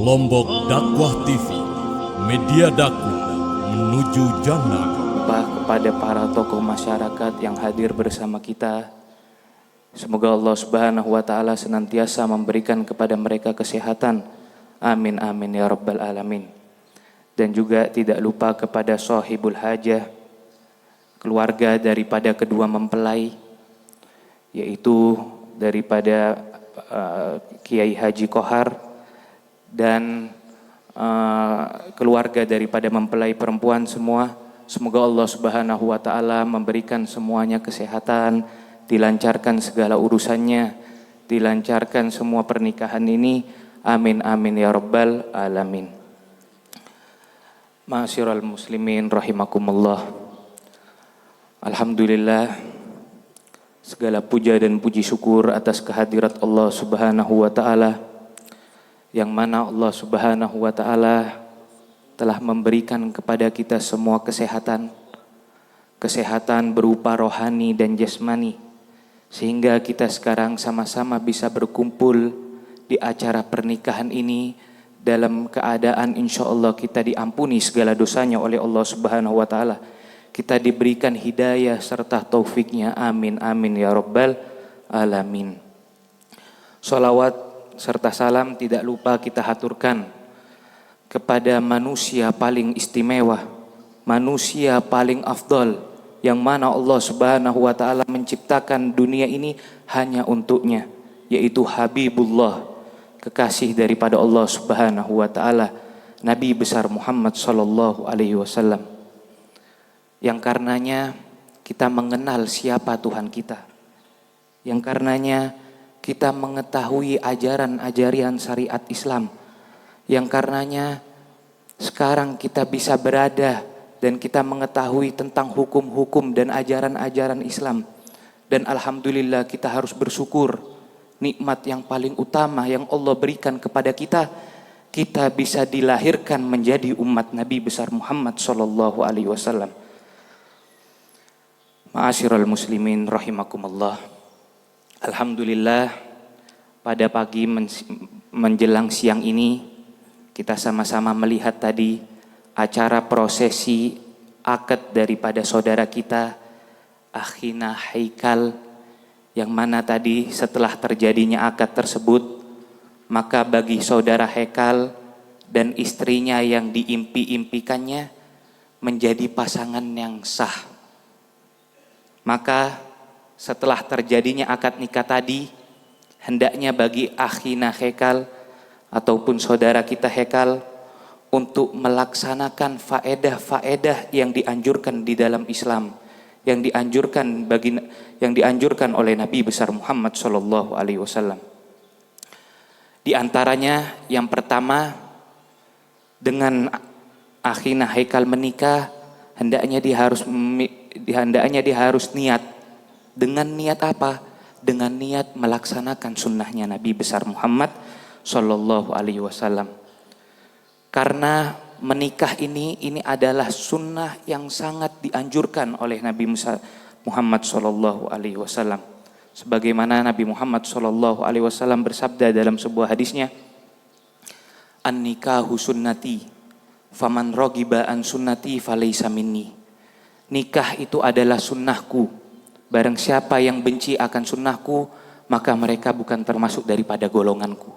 Lombok Dakwah TV, media dakwah menuju jannah. Kepada para tokoh masyarakat yang hadir bersama kita, semoga Allah Subhanahu wa Ta'ala senantiasa memberikan kepada mereka kesehatan. Amin amin ya rabbal alamin. Dan juga tidak lupa kepada sahibul hajah, keluarga daripada kedua mempelai, yaitu daripada Kiai Haji Kohar dan keluarga daripada mempelai perempuan semua. Semoga Allah Subhanahu wa Ta'ala memberikan semuanya kesehatan, dilancarkan segala urusannya, dilancarkan semua pernikahan ini. Amin amin ya rabbal alamin. Ma'asyiral muslimin rahimakumullah. Alhamdulillah, segala puja dan puji syukur atas kehadirat Allah Subhanahu wa Ta'ala, yang mana Allah Subhanahu wa Ta'ala telah memberikan kepada kita semua kesehatan. Kesehatan berupa rohani dan jasmani, sehingga kita sekarang sama-sama bisa berkumpul di acara pernikahan ini dalam keadaan insya Allah kita diampuni segala dosanya oleh Allah Subhanahu wa Ta'ala. Kita diberikan hidayah serta taufiknya. Amin amin ya rabbal alamin. Sholawat serta salam tidak lupa kita haturkan kepada manusia paling istimewa, manusia paling afdal, yang mana Allah Subhanahu wa Ta'ala menciptakan dunia ini hanya untuknya, yaitu Habibullah, kekasih daripada Allah Subhanahu wa Ta'ala, Nabi besar Muhammad sallallahu alaihi wasallam, yang karenanya kita mengenal siapa Tuhan kita, yang karenanya kita mengetahui ajaran-ajaran syariat Islam, yang karenanya sekarang kita bisa berada dan kita mengetahui tentang hukum-hukum dan ajaran-ajaran Islam. Dan alhamdulillah kita harus bersyukur, nikmat yang paling utama yang Allah berikan kepada kita, kita bisa dilahirkan menjadi umat Nabi besar Muhammad sallallahu alaihi wasallam. Ma'asyiral muslimin rahimakumullah. Alhamdulillah, pada pagi menjelang siang ini kita sama-sama melihat tadi acara prosesi akad daripada saudara kita Akhina Haikal, yang mana tadi setelah terjadinya akad tersebut, maka bagi saudara Haikal dan istrinya yang diimpi-impikannya menjadi pasangan yang sah. Maka setelah terjadinya akad nikah tadi, hendaknya bagi Akhina Haikal ataupun saudara kita Haikal untuk melaksanakan faedah-faedah yang dianjurkan di dalam Islam, yang dianjurkan oleh Nabi besar Muhammad sallallahu alaihi wasallam. Di antaranya yang pertama, dengan Akhina Haikal menikah, hendaknya dia harus niat. Dengan niat apa? Dengan niat melaksanakan sunnahnya Nabi besar Muhammad sallallahu alaihi wasallam. Karena menikah ini adalah sunnah yang sangat dianjurkan oleh Nabi Muhammad sallallahu alaihi wasallam. Sebagaimana Nabi Muhammad sallallahu alaihi wasallam bersabda dalam sebuah hadisnya, "An-nikahu sunnati, faman raghiba an sunnati falaysa minni." Nikah itu adalah sunnahku. Barang siapa yang benci akan sunnahku, maka mereka bukan termasuk daripada golonganku.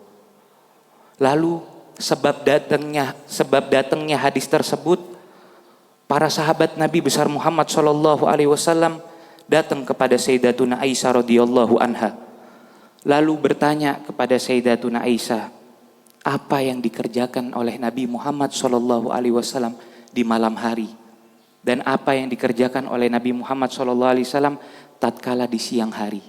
Lalu sebab datangnya hadis tersebut, para sahabat Nabi besar Muhammad sallallahu alaihi wasallam datang kepada Sayyidatuna Aisyah radhiyallahu anha. Lalu bertanya kepada Sayyidatuna Aisyah, apa yang dikerjakan oleh Nabi Muhammad sallallahu alaihi wasallam di malam hari, dan apa yang dikerjakan oleh Nabi Muhammad sallallahu alaihi wasallam tatkala di siang hari.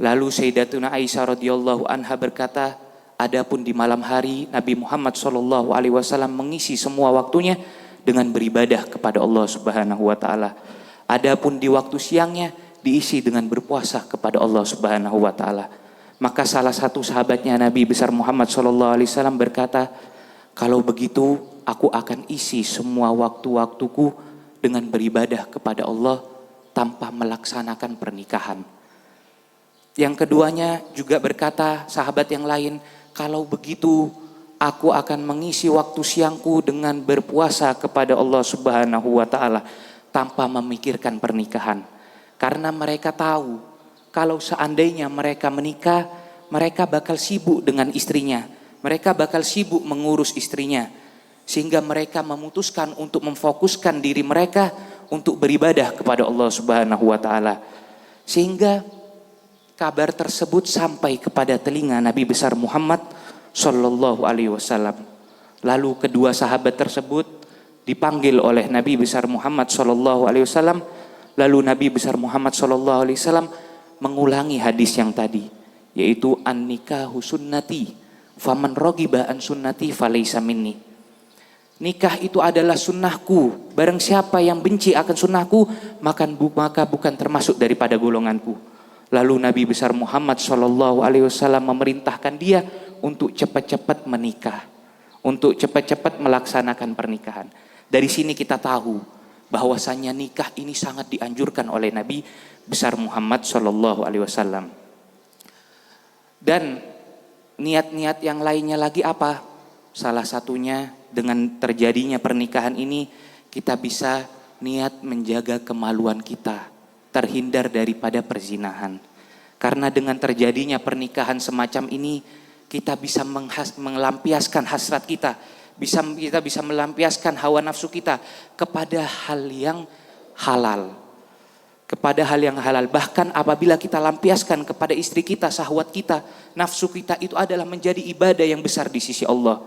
Lalu Sayyidatuna Aisyah radhiyallahu anha berkata, adapun di malam hari Nabi Muhammad sallallahu alaihi wasallam mengisi semua waktunya dengan beribadah kepada Allah Subhanahu wa Ta'ala. Adapun di waktu siangnya diisi dengan berpuasa kepada Allah Subhanahu wa Ta'ala. Maka salah satu sahabatnya Nabi besar Muhammad sallallahu alaihi wasallam berkata, kalau begitu aku akan isi semua waktu-waktuku dengan beribadah kepada Allah tanpa melaksanakan pernikahan. Yang keduanya juga berkata sahabat yang lain, kalau begitu aku akan mengisi waktu siangku dengan berpuasa kepada Allah Subhanahu wa taala tanpa memikirkan pernikahan. Karena mereka tahu kalau seandainya mereka menikah, mereka bakal sibuk dengan istrinya. Mereka bakal sibuk mengurus istrinya. Sehingga mereka memutuskan untuk memfokuskan diri mereka untuk beribadah kepada Allah Subhanahu wa taala. Sehingga kabar tersebut sampai kepada telinga Nabi besar Muhammad sallallahu alaihi wasallam. Lalu kedua sahabat tersebut dipanggil oleh Nabi besar Muhammad sallallahu alaihi wasallam. Lalu Nabi besar Muhammad sallallahu alaihi wasallam mengulangi hadis yang tadi, yaitu an-nikahu sunnati faman raghiba an sunnati falaysa minni. Nikah itu adalah sunnahku. Barang siapa yang benci akan sunnahku, maka bukan termasuk daripada golonganku. Lalu Nabi besar Muhammad sallallahu alaihi wasallam memerintahkan dia untuk cepat-cepat menikah, untuk cepat-cepat melaksanakan pernikahan. Dari sini kita tahu bahwasanya nikah ini sangat dianjurkan oleh Nabi besar Muhammad sallallahu alaihi wasallam. Dan niat-niat yang lainnya lagi apa? Salah satunya dengan terjadinya pernikahan ini kita bisa niat menjaga kemaluan kita, terhindar daripada perzinahan. Karena dengan terjadinya pernikahan semacam ini kita bisa melampiaskan hasrat kita, kita bisa melampiaskan hawa nafsu kita kepada hal yang halal. Kepada hal yang halal. Bahkan apabila kita lampiaskan kepada istri kita, syahwat kita, nafsu kita, itu adalah menjadi ibadah yang besar di sisi Allah.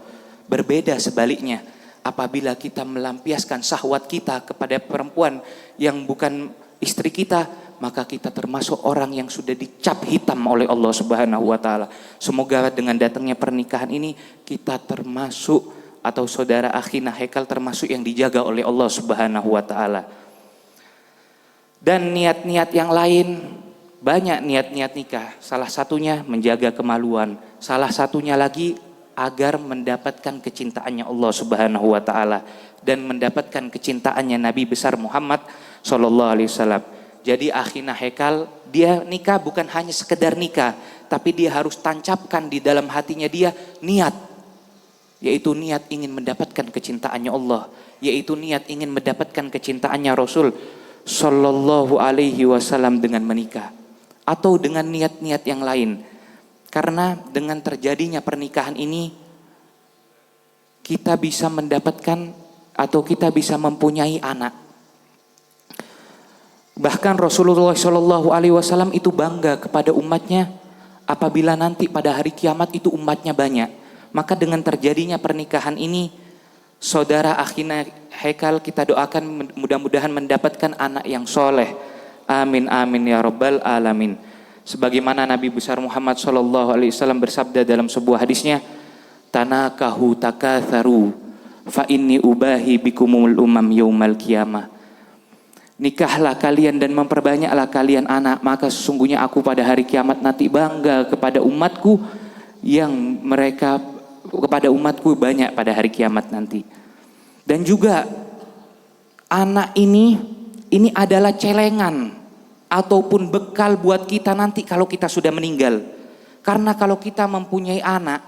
Berbeda sebaliknya, apabila kita melampiaskan syahwat kita kepada perempuan yang bukan istri kita, maka kita termasuk orang yang sudah dicap hitam oleh Allah Subhanahu wa taala. Semoga dengan datangnya pernikahan ini kita termasuk, atau saudara akhina Haikal termasuk yang dijaga oleh Allah Subhanahu wa taala. Dan niat-niat yang lain, banyak niat-niat nikah. Salah satunya menjaga kemaluan, salah satunya lagi agar mendapatkan kecintaannya Allah Subhanahu wa taala dan mendapatkan kecintaannya Nabi besar Muhammad sallallahu alaihi wasallam. Jadi akhina Haikal, dia nikah bukan hanya sekedar nikah, tapi dia harus tancapkan di dalam hatinya dia niat, yaitu niat ingin mendapatkan kecintaannya Allah, yaitu niat ingin mendapatkan kecintaannya Rasul sallallahu alaihi wasallam dengan menikah, atau dengan niat-niat yang lain. Karena dengan terjadinya pernikahan ini kita bisa mendapatkan atau kita bisa mempunyai anak. Bahkan Rasulullah Shallallahu Alaihi Wasallam itu bangga kepada umatnya apabila nanti pada hari kiamat itu umatnya banyak. Maka dengan terjadinya pernikahan ini, saudara akhina Haikal, kita doakan mudah-mudahan mendapatkan anak yang soleh. Amin amin ya rabbal alamin. Sebagaimana Nabi besar Muhammad sallallahu alaihi wasallam bersabda dalam sebuah hadisnya, tanakahu takatharu fa inni ubahi bikumul umam yaumal qiyamah. Nikahlah kalian dan memperbanyaklah kalian anak, maka sesungguhnya aku pada hari kiamat nanti bangga kepada umatku yang mereka kepada umatku banyak pada hari kiamat nanti. Dan juga anak ini adalah celengan ataupun bekal buat kita nanti kalau kita sudah meninggal. Karena kalau kita mempunyai anak,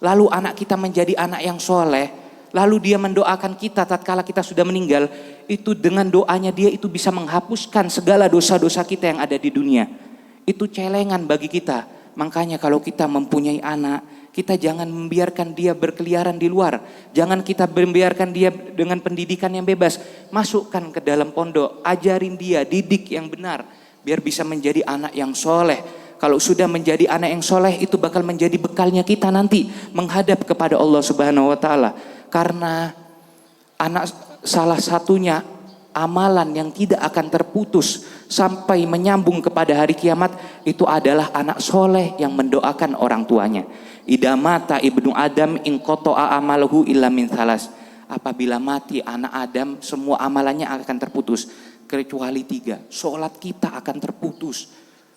lalu anak kita menjadi anak yang soleh, lalu dia mendoakan kita tatkala kita sudah meninggal, itu dengan doanya dia itu bisa menghapuskan segala dosa-dosa kita yang ada di dunia. Itu celengan bagi kita. Makanya kalau kita mempunyai anak, kita jangan membiarkan dia berkeliaran di luar. Jangan kita membiarkan dia dengan pendidikan yang bebas. Masukkan ke dalam pondok, ajarin dia, didik yang benar, biar bisa menjadi anak yang soleh. Kalau sudah menjadi anak yang soleh, itu bakal menjadi bekalnya kita nanti menghadap kepada Allah Subhanahu wa taala. Karena anak salah satunya amalan yang tidak akan terputus sampai menyambung kepada hari kiamat itu adalah anak soleh yang mendoakan orang tuanya. Idza mata ibnu Adam in qata'a amaluhu illa min thalas. Apabila mati anak Adam, semua amalannya akan terputus kecuali 3. Sholat kita akan terputus,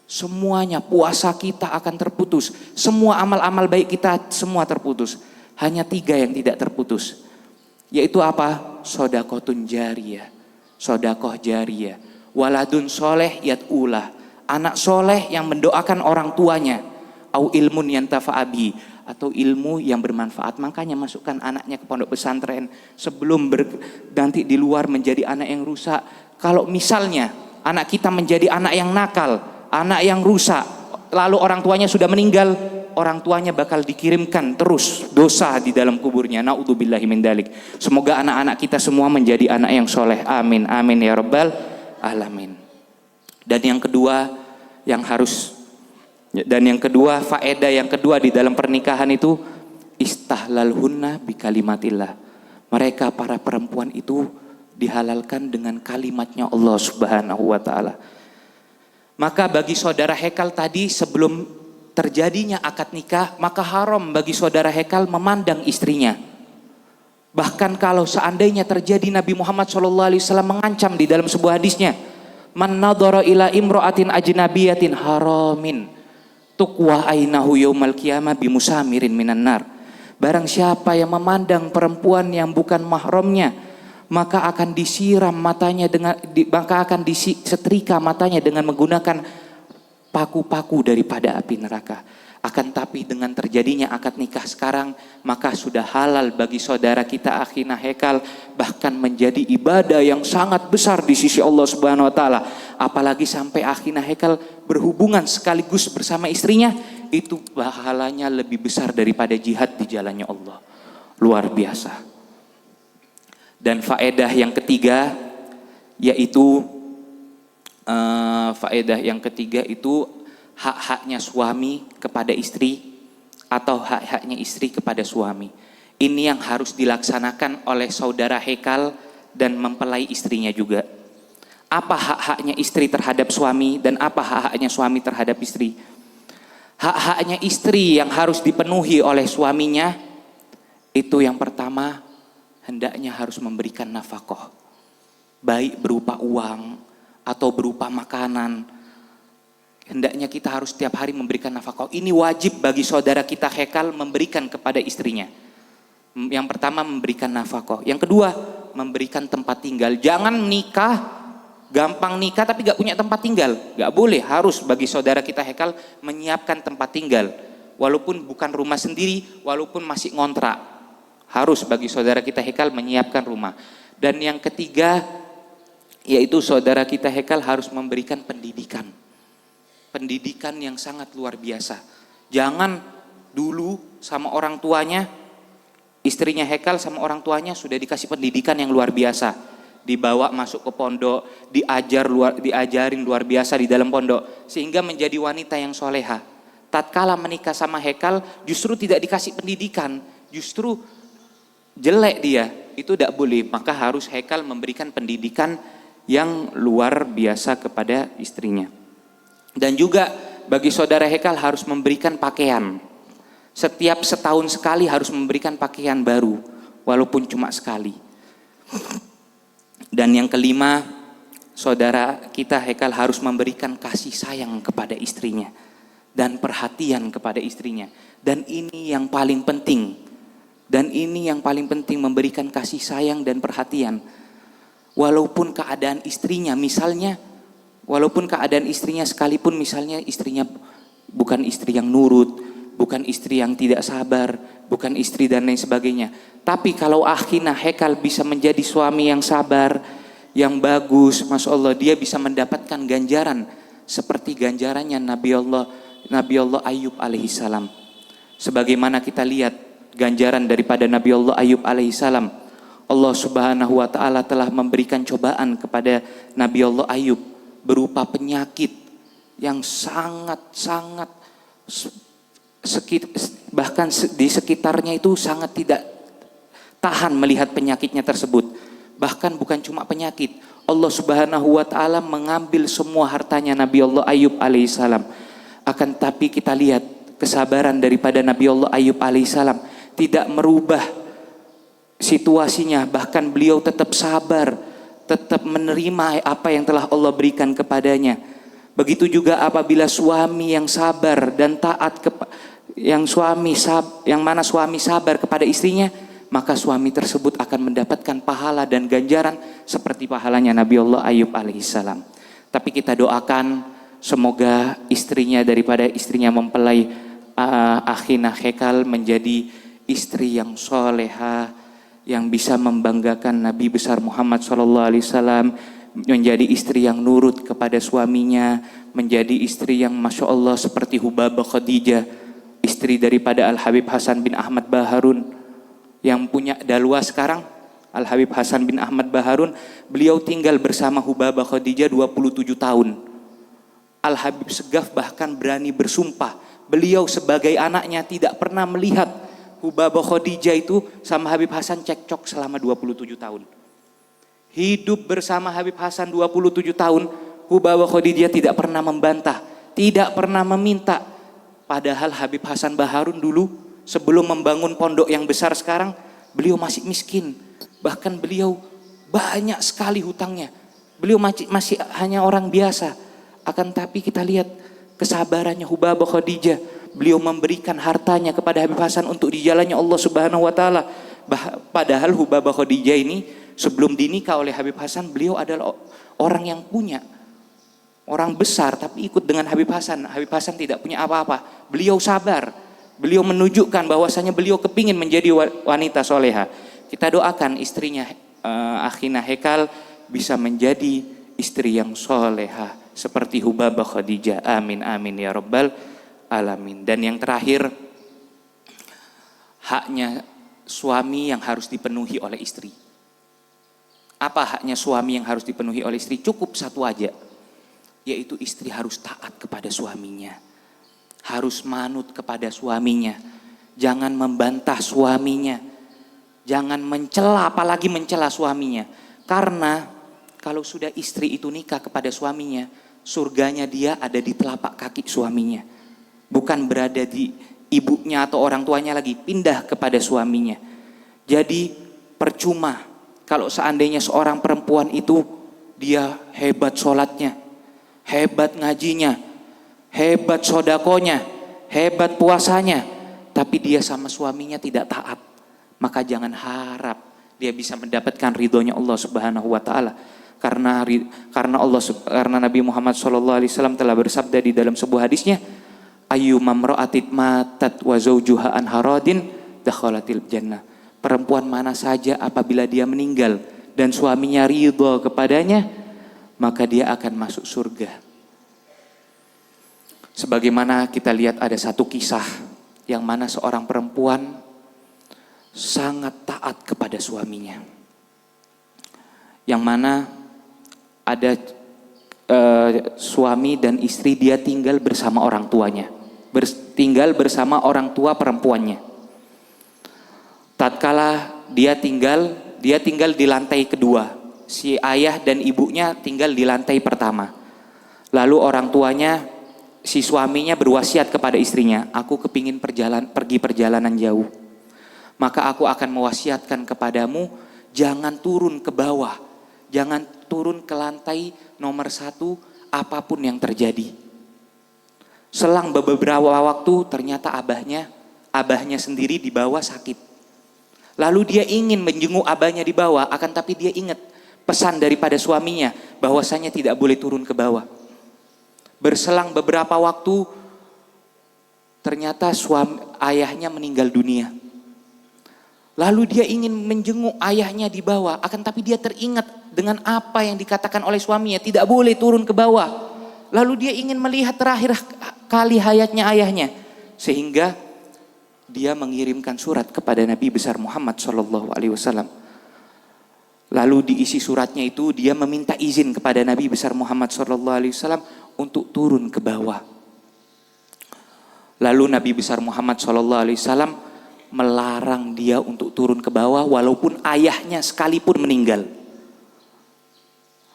semuanya, puasa kita akan terputus, semua amal-amal baik kita semua terputus. Hanya 3 yang tidak terputus, yaitu apa? Sodakotun jariyah, sodakoh jariyah, waladun soleh yad'ulah, anak soleh yang mendoakan orang tuanya. au ilmun yantafa'a bihi, atau ilmu yang bermanfaat. Makanya masukkan anaknya ke pondok pesantren sebelum nanti di luar menjadi anak yang rusak. Kalau misalnya anak kita menjadi anak yang nakal, anak yang rusak, lalu orang tuanya sudah meninggal, orang tuanya bakal dikirimkan terus dosa di dalam kuburnya. Naudzubillahi min dzalik. Semoga anak-anak kita semua menjadi anak yang soleh. Amin amin ya rabbal alamin. Dan yang kedua faedah yang kedua di dalam pernikahan itu istahlalhunna bi kalimatillah. Mereka para perempuan itu dihalalkan dengan kalimatnya Allah Subhanahu wa taala. Maka bagi saudara Hekal tadi, sebelum terjadinya akad nikah, maka haram bagi saudara Hekal memandang istrinya. Bahkan kalau seandainya terjadi, Nabi Muhammad SAW mengancam di dalam sebuah hadisnya, man nadhara ila imra'atin ajnabiyatin haramin tuqwa ainahu yaumal qiyamah bimusamirin minan nar. Barang siapa yang memandang perempuan yang bukan mahramnya, maka akan disiram matanya disetrika matanya dengan menggunakan paku-paku daripada api neraka. Akan tapi dengan terjadinya akad nikah sekarang, maka sudah halal bagi saudara kita akhina Hekal, bahkan menjadi ibadah yang sangat besar di sisi Allah Subhanahu wa taala. Apalagi sampai akhina Hekal berhubungan sekaligus bersama istrinya, itu pahalanya lebih besar daripada jihad di jalannya Allah. Luar biasa. Dan faedah yang ketiga yaitu hak-haknya suami kepada istri atau hak-haknya istri kepada suami. Ini yang harus dilaksanakan oleh saudara Hekal dan mempelai istrinya juga. Apa hak-haknya istri terhadap suami dan apa hak-haknya suami terhadap istri? Hak-haknya istri yang harus dipenuhi oleh suaminya itu yang pertama, hendaknya harus memberikan nafkah, baik berupa uang atau berupa makanan. Hendaknya kita harus setiap hari memberikan nafkah. Ini wajib bagi saudara kita Hekal memberikan kepada istrinya. Yang pertama memberikan nafkah. Yang kedua memberikan tempat tinggal. Jangan nikah, gampang nikah tapi gak punya tempat tinggal. Gak boleh, harus bagi saudara kita Hekal menyiapkan tempat tinggal. Walaupun bukan rumah sendiri, walaupun masih ngontrak. Harus bagi saudara kita Hekal menyiapkan rumah. Dan yang ketiga yaitu saudara kita Hekal harus memberikan pendidikan. Pendidikan yang sangat luar biasa. Jangan dulu sama orang tuanya, istrinya Hekal sama orang tuanya sudah dikasih pendidikan yang luar biasa, dibawa masuk ke pondok, diajarin luar biasa di dalam pondok, sehingga menjadi wanita yang soleha. Tatkala menikah sama Hekal justru tidak dikasih pendidikan, justru jelek dia. Itu tidak boleh. Maka harus Hekal memberikan pendidikan yang luar biasa kepada istrinya. Dan juga bagi saudara Hekal harus memberikan pakaian. Setiap setahun sekali harus memberikan pakaian baru, walaupun cuma sekali. Dan yang kelima, saudara kita Hekal harus memberikan kasih sayang kepada istrinya dan perhatian kepada istrinya. Dan ini yang paling penting. Memberikan kasih sayang dan perhatian. Walaupun keadaan istrinya sekalipun misalnya istrinya bukan istri yang nurut, bukan istri yang tidak sabar, bukan istri dan lain sebagainya. Tapi kalau akhina Hekal bisa menjadi suami yang sabar, yang bagus, Masya Allah, dia bisa mendapatkan ganjaran seperti ganjarannya Nabi Allah Ayub alaihissalam. Sebagaimana kita lihat ganjaran daripada Nabi Allah Ayub alaihissalam, Allah Subhanahu wa taala telah memberikan cobaan kepada Nabi Allah Ayub berupa penyakit yang sangat bahkan di sekitarnya itu sangat tidak tahan melihat penyakitnya tersebut. Bahkan bukan cuma penyakit, Allah Subhanahu wa taala mengambil semua hartanya Nabi Allah Ayub alaihissalam. Akan tapi kita lihat kesabaran daripada Nabi Allah Ayub alaihissalam tidak merubah situasinya, bahkan beliau tetap sabar, tetap menerima apa yang telah Allah berikan kepadanya. Begitu juga apabila suami yang sabar dan taat yang mana suami sabar kepada istrinya, maka suami tersebut akan mendapatkan pahala dan ganjaran seperti pahalanya Nabi Allah Ayub alaihissalam. Tapi kita doakan semoga daripada istrinya mempelai akhina Hekal menjadi istri yang soleha, yang bisa membanggakan Nabi besar Muhammad SAW, menjadi istri yang nurut kepada suaminya, menjadi istri yang Masya Allah seperti Hubabah Khadijah, istri daripada Al-Habib Hasan bin Ahmad Baharun yang punya dalwa sekarang. Al-Habib Hasan bin Ahmad Baharun, beliau tinggal bersama Hubabah Khadijah 27 tahun. Al-Habib Segaf bahkan berani bersumpah, beliau sebagai anaknya tidak pernah melihat Hubabah Khadijah itu sama Habib Hasan cekcok selama 27 tahun. Hidup bersama Habib Hasan 27 tahun, Hubabah Khadijah tidak pernah membantah, tidak pernah meminta. Padahal Habib Hasan Baharun dulu sebelum membangun pondok yang besar sekarang, beliau masih miskin. Bahkan beliau banyak sekali hutangnya. Beliau masih hanya orang biasa. Akan tapi kita lihat kesabarannya Hubabah Khadijah. Beliau memberikan hartanya kepada Habib Hasan untuk di jalannya Allah Subhanahu wa taala. Padahal Hubabah Khadijah ini sebelum dinikah oleh Habib Hasan, beliau adalah orang yang punya, orang besar, tapi ikut dengan Habib Hasan. Habib Hasan tidak punya apa-apa. Beliau sabar. Beliau menunjukkan bahwasanya beliau kepingin menjadi wanita soleha. Kita doakan istrinya Akhina Hekal bisa menjadi istri yang soleha seperti Hubabah Khadijah. Amin amin ya rabbal alamin. Dan yang terakhir, haknya suami yang harus dipenuhi oleh istri. Apa haknya suami yang harus dipenuhi oleh istri? Cukup satu aja, yaitu istri harus taat kepada suaminya, harus manut kepada suaminya, jangan membantah suaminya, jangan mencela, apalagi mencela suaminya. Karena kalau sudah istri itu nikah kepada suaminya, surganya dia ada di telapak kaki suaminya, bukan berada di ibunya atau orang tuanya lagi, pindah kepada suaminya. Jadi percuma kalau seandainya seorang perempuan itu dia hebat sholatnya, hebat ngajinya, hebat sodakonya, hebat puasanya, tapi dia sama suaminya tidak taat, maka jangan harap dia bisa mendapatkan ridhonya Allah Subhanahu wa taala. Karena Nabi Muhammad SAW telah bersabda di dalam sebuah hadisnya, ayyuma imra'atin matat wa zawjuha an haradin dakhalatil jannah. Perempuan mana saja apabila dia meninggal dan suaminya ridho kepadanya, maka dia akan masuk surga. Sebagaimana kita lihat ada satu kisah yang mana seorang perempuan sangat taat kepada suaminya, yang mana ada suami dan istri, dia tinggal bersama orang tuanya, tinggal bersama orang tua perempuannya. Tatkala dia tinggal di lantai kedua, si ayah dan ibunya tinggal di lantai pertama. Lalu orang tuanya, si suaminya berwasiat kepada istrinya, aku kepingin pergi perjalanan jauh, maka aku akan mewasiatkan kepadamu, jangan turun ke bawah, jangan turun ke lantai nomor 1 apapun yang terjadi. Selang beberapa waktu ternyata abahnya sendiri di bawah sakit. Lalu dia ingin menjenguk abahnya di bawah, akan tapi dia ingat pesan daripada suaminya bahwasanya tidak boleh turun ke bawah. Berselang beberapa waktu ternyata ayahnya meninggal dunia. Lalu dia ingin menjenguk ayahnya di bawah, akan tapi dia teringat dengan apa yang dikatakan oleh suaminya, tidak boleh turun ke bawah. Lalu dia ingin melihat terakhir kali hayatnya ayahnya, sehingga dia mengirimkan surat kepada Nabi besar Muhammad SAW. Lalu diisi suratnya itu, dia meminta izin kepada Nabi besar Muhammad SAW untuk turun ke bawah. Lalu Nabi besar Muhammad SAW melarang dia untuk turun ke bawah walaupun ayahnya sekalipun meninggal.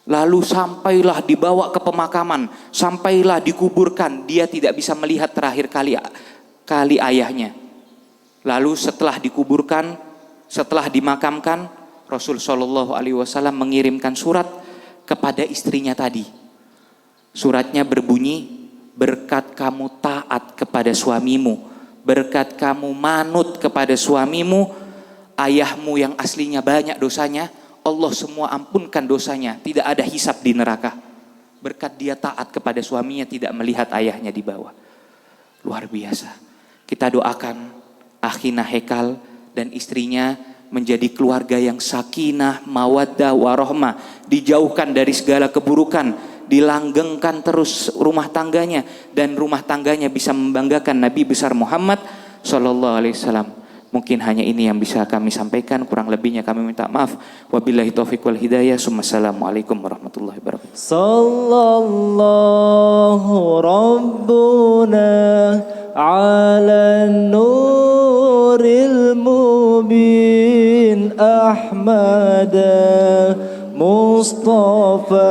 Lalu sampailah dibawa ke pemakaman, sampailah dikuburkan, dia tidak bisa melihat terakhir kali ayahnya. Lalu setelah dikuburkan, setelah dimakamkan, Rasul Shallallahu Alaihi Wasallam mengirimkan surat kepada istrinya tadi. Suratnya berbunyi, berkat kamu taat kepada suamimu, berkat kamu manut kepada suamimu, ayahmu yang aslinya banyak dosanya, Allah semua ampunkan dosanya, tidak ada hisab di neraka. Berkat dia taat kepada suaminya, tidak melihat ayahnya di bawah. Luar biasa. Kita doakan akhina Hekal dan istrinya menjadi keluarga yang sakinah, mawaddah, warohmah, dijauhkan dari segala keburukan, dilanggengkan terus rumah tangganya, dan rumah tangganya bisa membanggakan Nabi besar Muhammad Sallallahu Alaihi Wasallam. Mungkin hanya ini yang bisa kami sampaikan, kurang lebihnya kami minta maaf. Wabillahi taufiq wal hidayah. Assalamualaikum warahmatullahi wabarakatuh. Sallallahu Rabbuna ala nuril mubin Ahmada Mustafa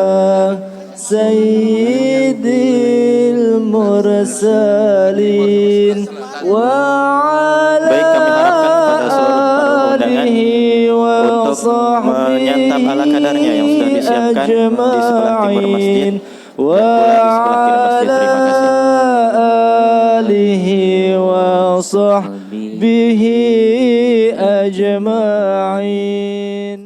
Sayyidil Mursalin wa ala Baik, kami harapkan kepada seluruh tamu undangan untuk menyantap ala kadarnya yang sudah disiapkan di sebelah timur masjid dan pula di sebelah kiri masjid. Terima kasih. alihi wa sahbihi ajma'in.